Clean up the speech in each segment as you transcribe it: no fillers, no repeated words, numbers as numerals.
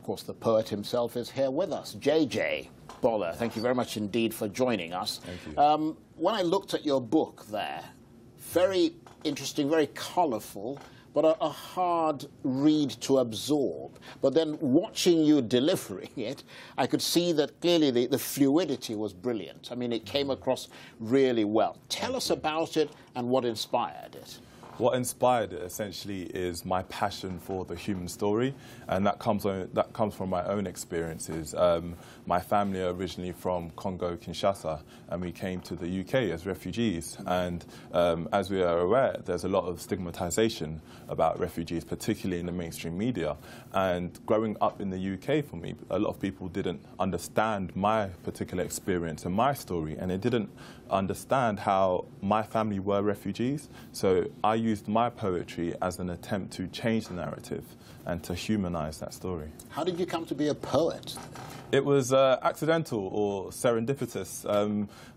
of course, the poet himself is here with us, JJ Bola. Thank you very much indeed for joining us. Thank you. When I looked at your book there, very interesting, very colourful, but a hard read to absorb. But then watching you delivering it, I could see that clearly the fluidity was brilliant. I mean, it came across really well. Tell us about it and what inspired it. What inspired it essentially is my passion for the human story, and that comes from my own experiences. My family are originally from Congo, Kinshasa, and we came to the UK as refugees. And as we are aware, there's a lot of stigmatization about refugees, particularly in the mainstream media. And growing up in the UK for me, a lot of people didn't understand my particular experience and my story, and they didn't understand how my family were refugees. So I used my poetry as an attempt to change the narrative and to humanize that story. How did you come to be a poet? It was accidental or serendipitous.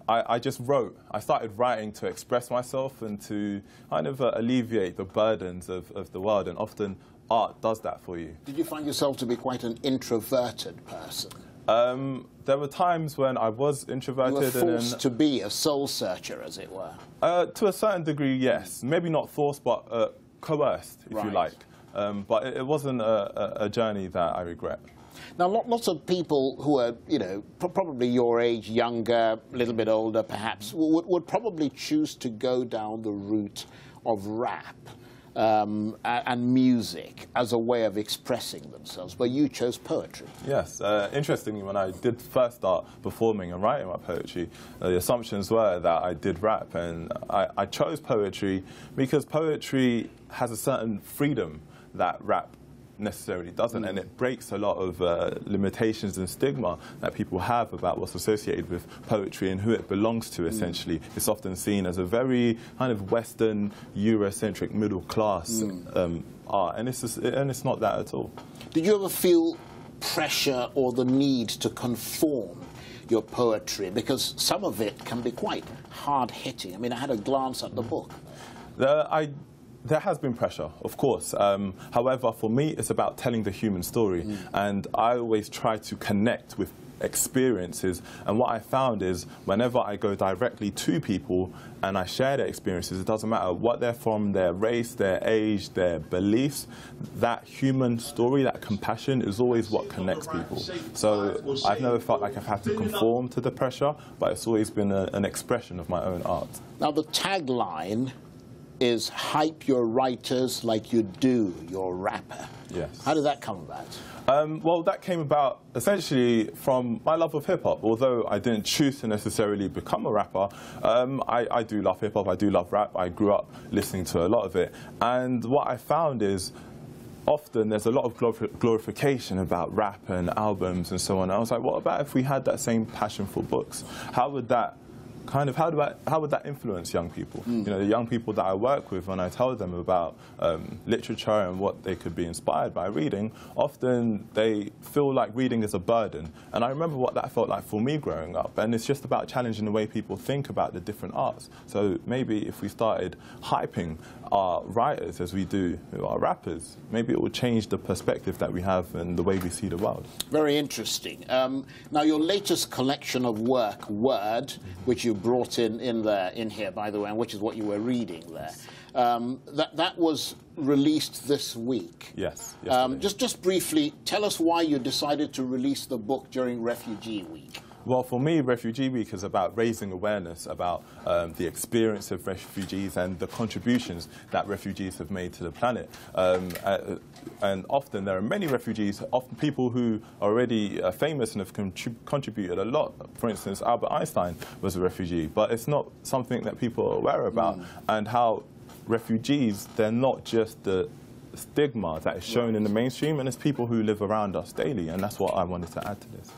I just wrote. I started writing to express myself and to kind of alleviate the burdens of the world, and often art does that for you. Did you find yourself to be quite an introverted person? There were times when I was introverted. You were forced to be a soul searcher, as it were. To a certain degree, yes. Maybe not forced, but coerced, if you like. But it wasn't a journey that I regret. Now, lots of people who are, you know, probably your age, younger, a little bit older, perhaps, would probably choose to go down the route of rap and music as a way of expressing themselves, but you chose poetry. Yes. Interestingly, when I did first start performing and writing my poetry, the assumptions were that I did rap, and I chose poetry because poetry has a certain freedom that rap necessarily doesn't, and it breaks a lot of limitations and stigma that people have about what's associated with poetry and who it belongs to, essentially. It's often seen as a very kind of Western, Eurocentric, middle-class art, and it's not that at all. Did you ever feel pressure or the need to conform your poetry? Because some of it can be quite hard-hitting. I mean, I had a glance at the book. There has been pressure, of course. However, for me, it's about telling the human story. And I always try to connect with experiences. And what I found is whenever I go directly to people and I share their experiences, it doesn't matter what they're from, their race, their age, their beliefs, that human story, that compassion is always what connects people. So I've never felt like I've had to conform to the pressure, but it's always been an expression of my own art. Now, the tagline is hype your writers like you do your rapper. Yes. How did that come about? Well, that came about essentially from my love of hip-hop. Although I didn't choose to necessarily become a rapper, I do love hip-hop, I do love rap. I grew up listening to a lot of it. And what I found is often there's a lot of glorification about rap and albums and so on. I was like, what about if we had that same passion for books? How would that how would that influence young people? You know, the young people that I work with, when I tell them about literature and what they could be inspired by reading, often they feel like reading is a burden. And I remember what that felt like for me growing up. And it's just about challenging the way people think about the different arts. So maybe if we started hyping our writers as we do our rappers, maybe it would change the perspective that we have and the way we see the world. Very interesting. Now, your latest collection of work, Word, which you brought in here, by the way, and which is what you were reading there, that was released this week. Yes. Just briefly, tell us why you decided to release the book during Refugee Week. Well, for me, Refugee Week is about raising awareness about the experience of refugees and the contributions that refugees have made to the planet. And often there are many refugees, often people who are already famous and have contributed a lot. For instance, Albert Einstein was a refugee, but it's not something that people are aware about. And how refugees, they're not just the stigma that is shown in the mainstream, and it's people who live around us daily, and that's what I wanted to add to this.